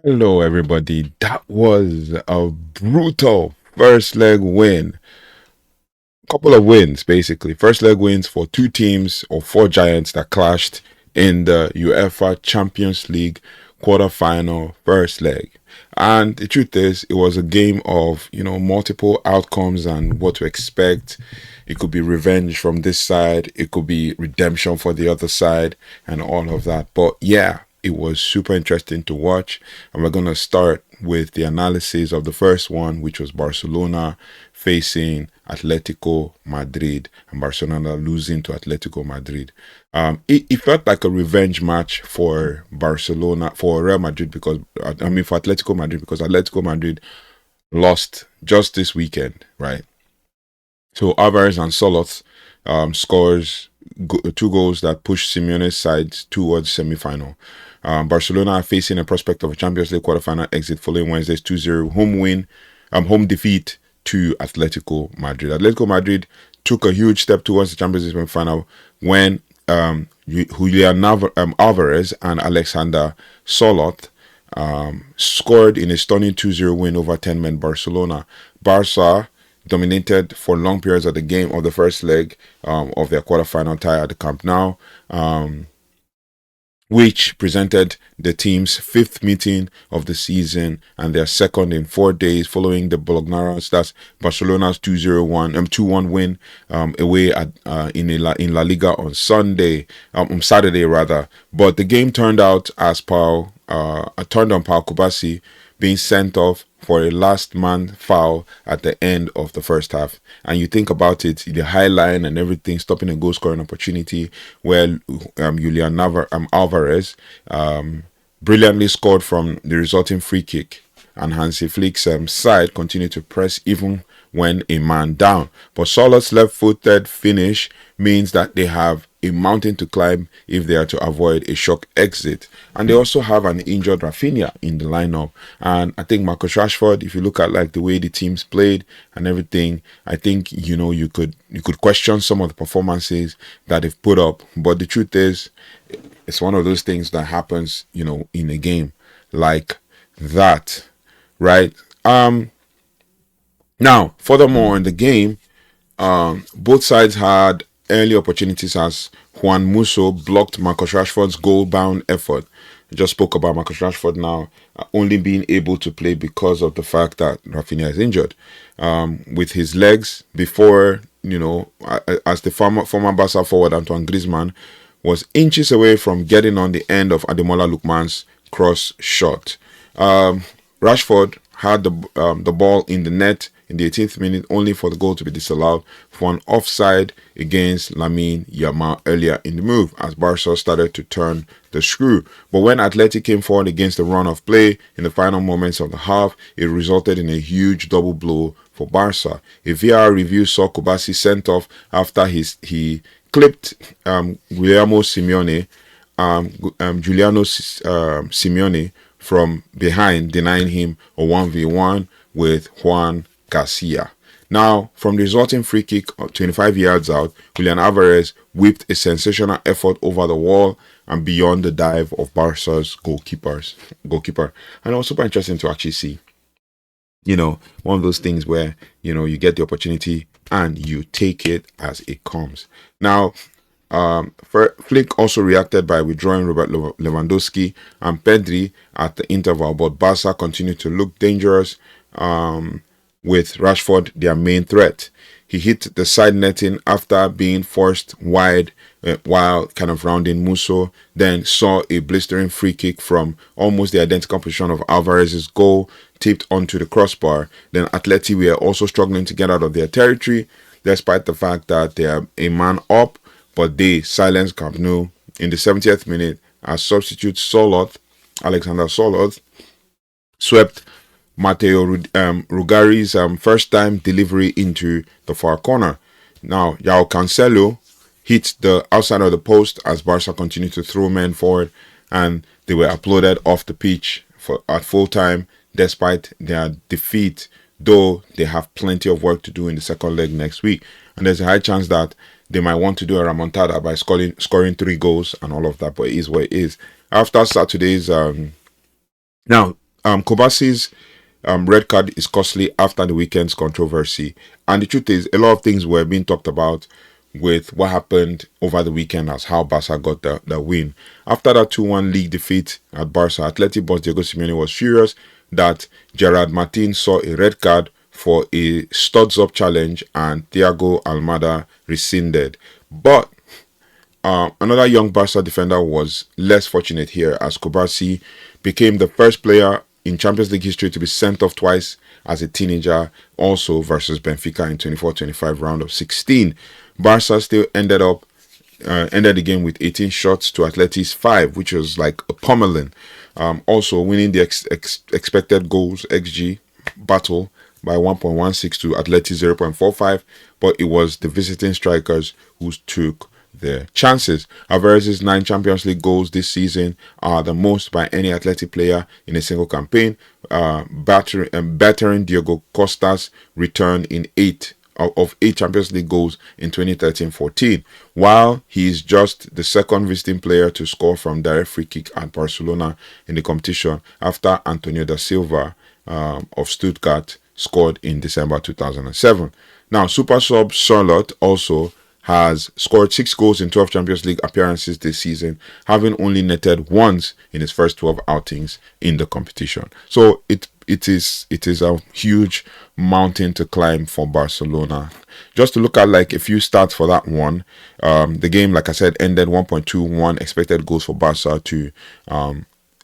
Hello, everybody. That was a brutal first leg win. Couple of wins, basically. First leg wins for two teams or four giants that clashed in the UEFA Champions League quarterfinal first leg. And the truth is, it was a game of, multiple outcomes and what to expect. It could be revenge from this side, it could be redemption for the other side, and all of that. But yeah, it was super interesting to watch. And we're going to start with the analysis of the first one, which was Barcelona facing Atletico Madrid, and Barcelona losing to Atletico Madrid. It felt like a revenge match for Barcelona, for Real Madrid, because for Atletico Madrid, because Atletico Madrid lost just this weekend, right? So Alvarez and Sorloth scores two goals that push Simeone's side towards semi-final. Barcelona are facing a prospect of a Champions League quarterfinal exit following Wednesday's 2-0 home defeat to Atletico Madrid. Atletico Madrid took a huge step towards the Champions League final when Julian Alvarez and Alexander Sorloth scored in a stunning 2-0 win over 10-men Barcelona. Barca dominated for long periods of the game of the first leg of their quarterfinal tie at the Camp Nou, which presented the team's fifth meeting of the season and their second in 4 days following the Blaugranas. That's Barcelona's 2-1 win away at in La Liga on Saturday rather. But the game turned out as Pau Cubarsi being sent off for a last man foul at the end of the first half. And you think about it, the high line and everything, stopping a goal scoring opportunity where Julian Alvarez brilliantly scored from the resulting free kick. And Hansi Flick's side continued to press even when a man down. But Sorloth's left-footed finish means that they have a mountain to climb if they are to avoid a shock exit. And they also have an injured Rafinha in the lineup. And I think Marcus Rashford, if you look at like the way the teams played and everything, I think you could question some of the performances that they've put up. But the truth is, it's one of those things that happens, in a game like that, right? Now, furthermore, in the game, both sides had early opportunities as Juan Musso blocked Marcus Rashford's goal-bound effort. I just spoke about Marcus Rashford now only being able to play because of the fact that Rafinha is injured. With his legs before, as the former Barca forward Antoine Griezmann was inches away from getting on the end of Ademola Lookman's cross shot. Rashford had the ball in the net in the 18th minute, only for the goal to be disallowed for an offside against Lamine Yamal earlier in the move, as Barca started to turn the screw. But when Atleti came forward against the run of play in the final moments of the half, it resulted in a huge double blow for Barca. A VAR review saw Cubarsi sent off after he clipped Giuliano Simeone from behind, denying him a 1v1 with Juan Garcia. Now, from the resulting free kick 25 yards out, Julian Alvarez whipped a sensational effort over the wall and beyond the dive of Barca's goalkeeper. And it was super interesting to actually see, one of those things where, you get the opportunity and you take it as it comes. Now, Flick also reacted by withdrawing Robert Lewandowski and Pedri at the interval, but Barca continued to look dangerous with Rashford their main threat. He hit the side netting after being forced wide while kind of rounding Musso, then saw a blistering free kick from almost the identical position of Alvarez's goal tipped onto the crossbar. Then Atleti were also struggling to get out of their territory despite the fact that they are a man up, but they silenced Camp Nou in the 70th minute as substitute Alexander Sorloth swept Matteo Rugari's first time delivery into the far corner. Now, Joao Cancelo hit the outside of the post as Barca continued to throw men forward, and they were uploaded off the pitch at full time despite their defeat, though they have plenty of work to do in the second leg next week. And there's a high chance that they might want to do a remontada by scoring 3 goals and all of that, but it is what it is. After Saturday's now, Cubarsi's red card is costly after the weekend's controversy. And the truth is, a lot of things were being talked about with what happened over the weekend as how Barca got the win. After that 2-1 league defeat at Barca, Atleti boss Diego Simeone was furious that Gerard Martin saw a red card for a studs-up challenge and Thiago Almada rescinded. But another young Barca defender was less fortunate here, as Cubarsi became the first player in Champions League history to be sent off twice as a teenager, also versus Benfica in 24-25 round of 16. Barca still ended the game with 18 shots to Atleti's 5, which was like a pummeling. Also winning the expected goals XG battle by 1.16 to Atleti 0.45, but it was the visiting strikers who took their chances. Alvarez's 9 Champions League goals this season are the most by any Atleti player in a single campaign, battering Diego Costa's return in 8 Champions League goals in 2013-14, while he is just the second visiting player to score from direct free kick at Barcelona in the competition after Antonio da Silva of Stuttgart scored in December 2007. Now, super sub Sorloth also has scored 6 goals in 12 Champions League appearances this season, having only netted once in his first 12 outings in the competition. So it is a huge mountain to climb for Barcelona. Just to look at like a few stats for that one, the game, like I said, ended 1.21 expected goals for Barca to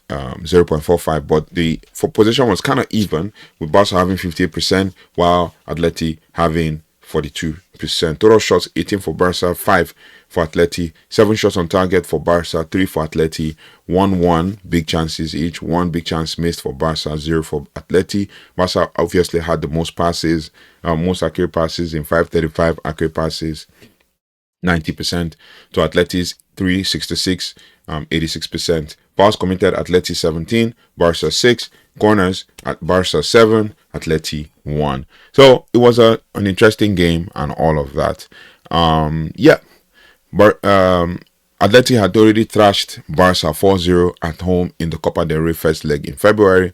0.45, but the possession was kind of even, with Barca having 58% while Atleti having 42%. Total shots 18 for Barca, 5 for Atleti, 7 shots on target for Barca, 3 for Atleti, 1-1 big chances each, 1 big chance missed for Barca, 0 for Atleti. Barca obviously had the most passes, most accurate passes in 535 accurate passes, 90% to Atleti's 366, 86%. Fouls committed, Atleti 17, Barca 6, corners at Barca 7, Atleti 1. So it was an interesting game and all of that. But Atleti had already thrashed Barca 4-0 at home in the Copa del Rey first leg in February,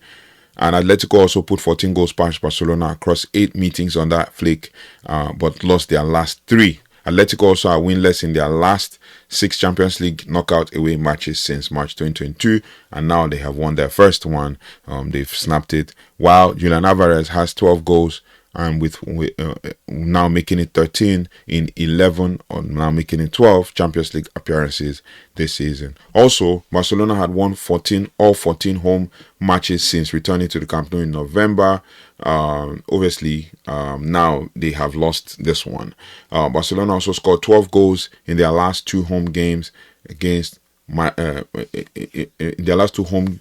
and Atletico also put 14 goals past Barcelona across 8 meetings under Flick, but lost their last 3. Atletico also are winless in their last 6 Champions League knockout away matches since March 2022, and now they have won their first one. They've snapped it, while Julian Alvarez has 12 goals and with now making it 13 in 11, or now making it 12 Champions League appearances this season. Also, Barcelona had won all 14 home matches since returning to the Camp Nou in November. Obviously, now they have lost this one. Barcelona also scored 12 goals in their last 2 home games against their last 2 home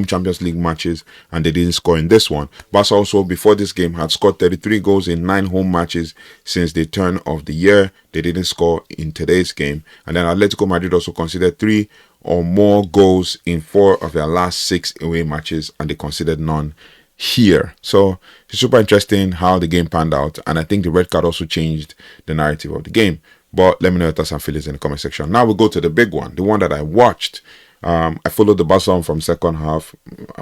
Champions League matches, and they didn't score in this one. Barca also, before this game, had scored 33 goals in 9 home matches since the turn of the year. They didn't score in today's game. And then Atletico Madrid also conceded 3 or more goals in 4 of their last 6 away matches, and they conceded none here. So it's super interesting how the game panned out, and I think the red card also changed the narrative of the game. But let me know your thoughts and feelings in the comment section. Now we'll go to the big one, the one that I watched. I followed the Barcelona from second half,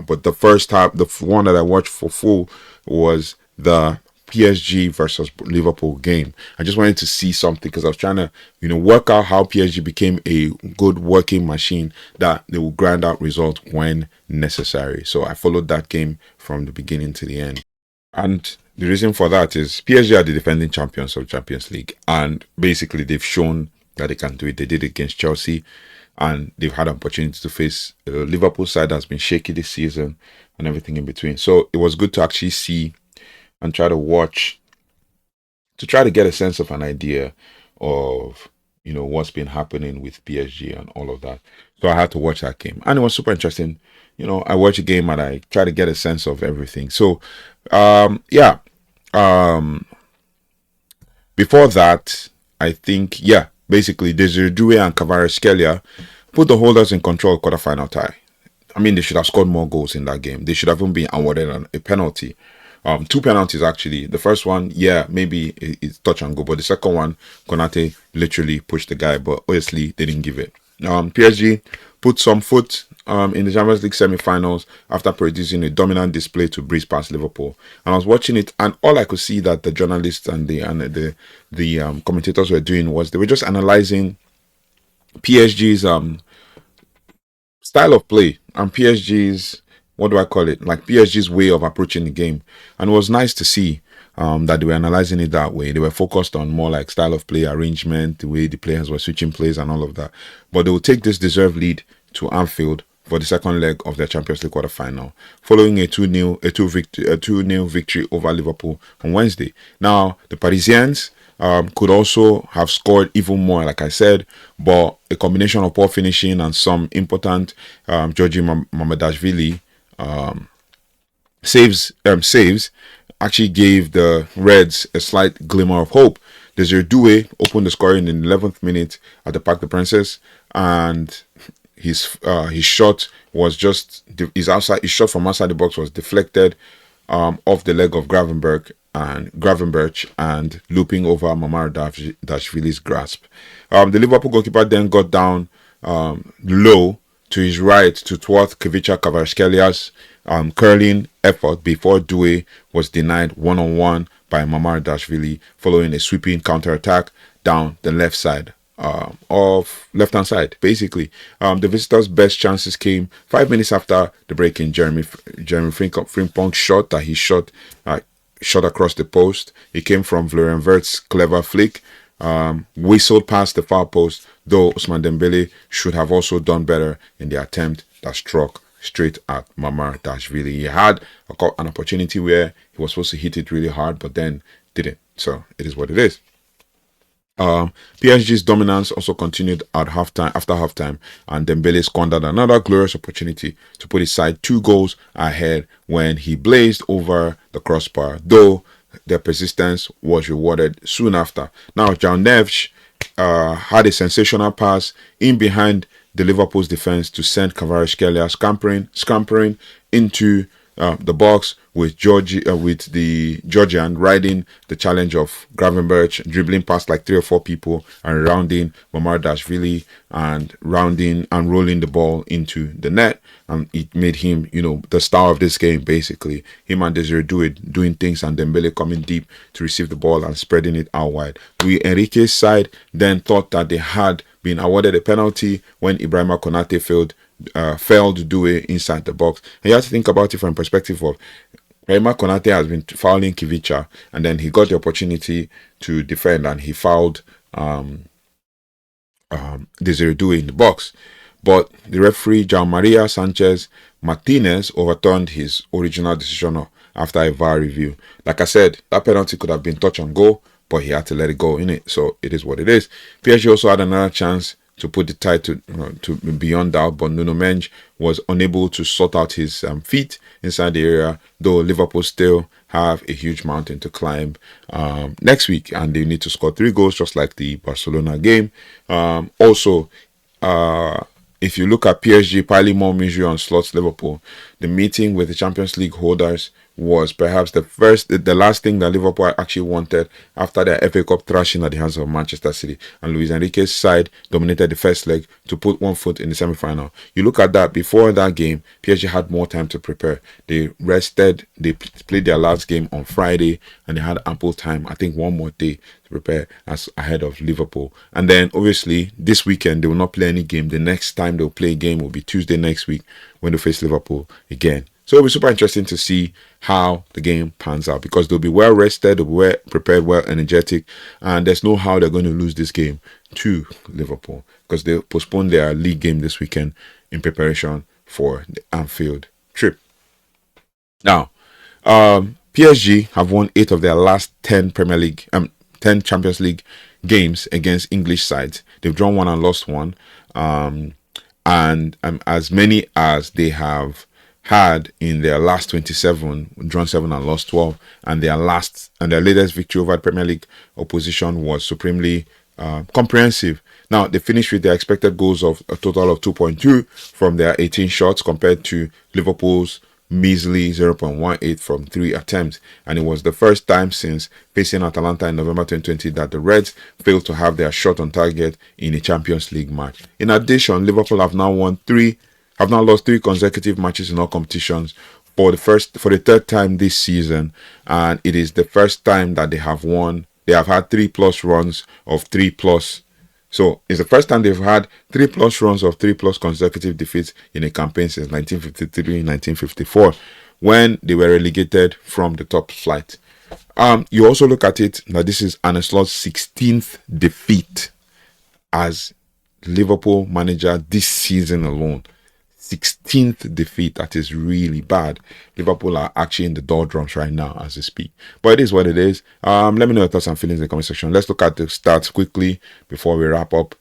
but the first half, the one that I watched for full was the PSG versus Liverpool game. I just wanted to see something because I was trying to, work out how PSG became a good working machine that they will grind out results when necessary. So I followed that game from the beginning to the end. And the reason for that is PSG are the defending champions of Champions League, and basically they've shown that they can do it. They did it against Chelsea, and they've had an opportunity to face a Liverpool side that's been shaky this season and everything in between. So it was good to actually see and try to watch, to try to get a sense of an idea of, what's been happening with PSG and all of that. So I had to watch that game, and it was super interesting. I watched a game and I try to get a sense of everything. So, before that, I think, basically, Doue and Kvaratskhelia put the holders in control of quarterfinal tie. I mean, they should have scored more goals in that game. They should have even been awarded a penalty. 2 penalties, actually. The first one, maybe it's touch and go. But the second one, Konate literally pushed the guy, but obviously they didn't give it. PSG put some foot in the Champions League semi-finals after producing a dominant display to breeze past Liverpool. And I was watching it, and all I could see that the journalists and the commentators were doing was they were just analyzing PSG's style of play and PSG's, what do I call it, like PSG's way of approaching the game. And it was nice to see that they were analyzing it that way. They were focused on more like style of play, arrangement, the way the players were switching plays and all of that. But they will take this deserved lead to Anfield for the second leg of their Champions League quarter-final, following a 2-0 victory over Liverpool on Wednesday. Now, the Parisians could also have scored even more, like I said, but a combination of poor finishing and some important Giorgi Mamardashvili saves actually gave the Reds a slight glimmer of hope. Doue opened the scoring in the 11th minute at the Parc des Princes, and his shot was just his shot from outside the box was deflected off the leg of Gravenberch and looping over Mamardashvili's grasp. The Liverpool goalkeeper then got down low to his right to thwart Khvicha Kvaratskhelia curling effort before Doue was denied one-on-one by Mamardashvili following a sweeping counter-attack down the left-hand side, basically. The visitors' best chances came 5 minutes after the break-in. Jeremy Frimpong's shot that he shot across the post. It came from Florian Wirtz's clever flick, whistled past the far post, though Ousmane Dembele should have also done better in the attempt that struck straight at Mamardashvili. He had an opportunity where he was supposed to hit it really hard, but then didn't. So it is what it is. PSG's dominance also continued after halftime, and Dembele squandered another glorious opportunity to put his side 2 goals ahead when he blazed over the crossbar, though their persistence was rewarded soon after. Now, Joao Neves had a sensational pass in behind the Liverpool's defense to send Kvaratskhelia scampering into the box with the Georgian riding the challenge of Gravenberch, dribbling past like 3 or 4 people and rounding Mamardashvili and rolling the ball into the net. And it made him, the star of this game, basically. Him and Desiree doing things, and Dembele coming deep to receive the ball and spreading it out wide. Enrique's side then thought that they had been awarded a penalty when Ibrahima Konate failed Doue inside the box. And you have to think about it from the perspective of Ibrahima Konate has been fouling Khvicha, and then he got the opportunity to defend, and he fouled Desiree Doue in the box. But the referee, João Maria Sanchez Martinez, overturned his original decision after a VAR review. Like I said, that penalty could have been touch and go, but he had to let it go in it. So it is what it is. PSG also had another chance to put the tie to beyond doubt, but Nuno Mendes was unable to sort out his feet inside the area, though Liverpool still have a huge mountain to climb next week, and they need to score 3 goals just like the Barcelona game. Also, if you look at PSG piling more misery on Slot's Liverpool, the meeting with the Champions League holders was perhaps the last thing that Liverpool actually wanted after their FA Cup thrashing at the hands of Manchester City. And Luis Enrique's side dominated the first leg to put one foot in the semi-final. You look at that, before that game, PSG had more time to prepare. They rested, they played their last game on Friday, and they had ample time, I think one more day to prepare as ahead of Liverpool. And then obviously this weekend they will not play any game. The next time they'll play a game will be Tuesday next week when they face Liverpool again. So it'll be super interesting to see how the game pans out, because they'll be well rested, they'll be well prepared, well energetic, and there's no how they're going to lose this game to Liverpool, because they postponed their league game this weekend in preparation for the Anfield trip. Now, PSG have won 8 of their last 10 10 Champions League games against English sides. They've drawn 1 and lost 1, and as many as they have had in their last 27, drawn 7 and lost 12, and their latest victory over Premier League opposition was supremely comprehensive. Now, they finished with their expected goals of a total of 2.2 from their 18 shots, compared to Liverpool's measly 0.18 from 3 attempts. And it was the first time since facing Atalanta in November 2020 that the Reds failed to have their shot on target in a Champions League match. In addition, Liverpool have now won 3 have now lost 3 consecutive matches in all competitions for the third time this season, and it is the first time that they have won. They have had 3+ runs of 3+. So it's the first time they've had 3+ runs of 3+ consecutive defeats in a campaign since 1953-1954, when they were relegated from the top flight. You also look at it that this is Arne Slot's 16th defeat as Liverpool manager this season alone. 16th defeat. That is really bad. Liverpool are actually in the doldrums right now as we speak. But it is what it is. Let me know your thoughts and feelings in the comment section. Let's look at the stats quickly before we wrap up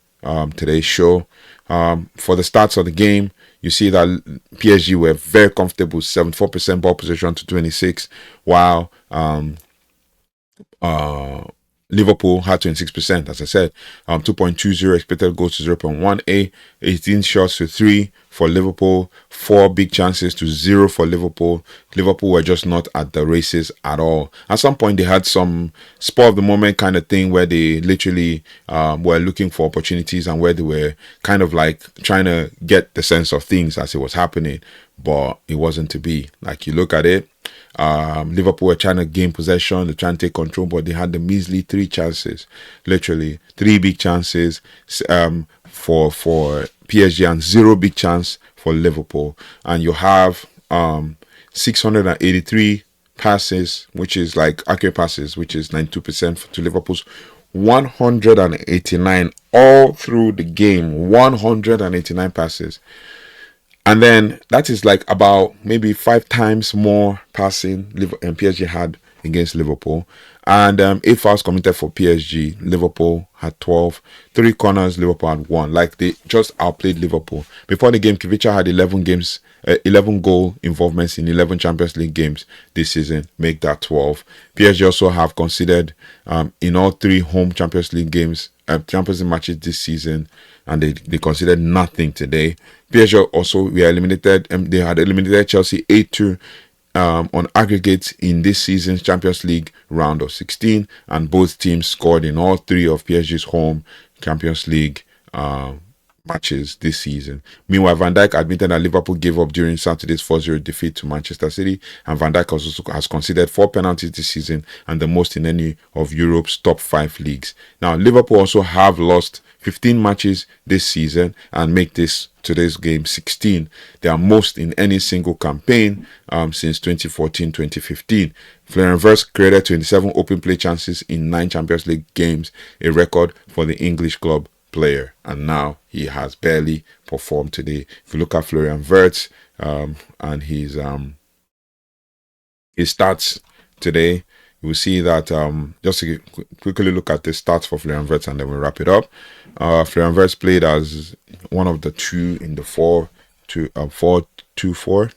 today's show. For the stats of the game, you see that PSG were very comfortable, 74% ball possession to 26, while Liverpool had 26%, as I said. 2.20 expected goals to 0.18, 18 shots to 3 for Liverpool, 4 big chances to 0 for Liverpool. Liverpool were just not at the races at all. At some point, they had some spur of the moment kind of thing where they literally were looking for opportunities and where they were kind of like trying to get the sense of things as it was happening, but it wasn't to be. Like, you look at it, Liverpool were trying to gain possession, they're trying to take control, but they had the measly 3 chances, literally 3 big chances for PSG and 0 big chance for Liverpool. And you have 683 passes, which is like accurate passes, which is 92% to Liverpool's 189 all through the game. 189 passes. And then that is like about maybe 5 times more passing PSG had against Liverpool. And 8 fouls committed for PSG. Liverpool had 12. 3 corners, Liverpool had 1. Like, they just outplayed Liverpool. Before the game, Khvicha had 11 goal involvements in 11 Champions League games this season. Make that 12. PSG also have conceded in all 3 home Champions League games, Champions League matches this season, and they considered nothing today. PSG also were eliminated. They had eliminated Chelsea 8-2 on aggregate in this season's Champions League round of 16, and both teams scored in all 3 of PSG's home Champions League matches this season. Meanwhile, Van Dijk admitted that Liverpool gave up during Saturday's 4-0 defeat to Manchester City, and Van Dijk also has conceded 4 penalties this season, and the most in any of Europe's top 5 leagues. Now, Liverpool also have lost 15 matches this season and make today's game 16. They are most in any single campaign since 2014-2015. Florian Wirtz created 27 open play chances in 9 Champions League games, a record for the English club player, and now he has barely performed today. If you look at Florian Wirtz and his stats today, you will see that just to quickly look at the stats for Florian Wirtz and then we'll wrap it up. Florian Wirtz played as one of the 2 in the 4-2-4.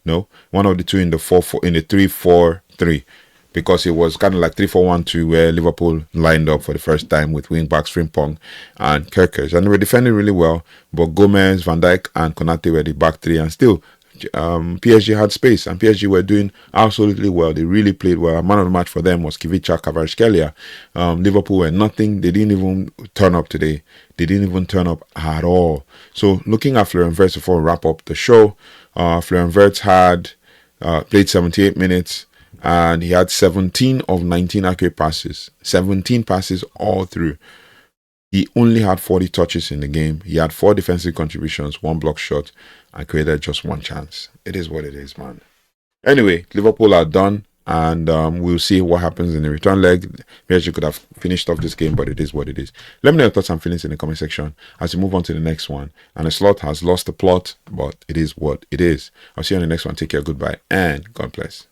No, one of the 2 in the 4-4 in the 3-4-3. Because it was kind of like 3-4-1-2 where Liverpool lined up for the first time with wing backs Frimpong and Kerkers, and they were defending really well. But Gomez, Van Dijk, and Konate were the back 3, and still PSG had space, and PSG were doing absolutely well. They really played well. A man of the match for them was Khvicha Kvaratskhelia. Liverpool were nothing. They didn't even turn up today. They didn't even turn up at all. So looking at Florian Wirtz before we wrap up the show, Florian Wirtz had played 78 minutes. And he had 17 of 19 accurate passes. 17 passes all through. He only had 40 touches in the game. He had 4 defensive contributions, 1 block shot, and created just 1 chance. It is what it is, man. Anyway, Liverpool are done, and we'll see what happens in the return leg. PSG could have finished off this game, but it is what it is. Let me know your thoughts and feelings in the comment section as we move on to the next one. And the slot has lost the plot, but it is what it is. I'll see you on the next one. Take care, goodbye, and God bless.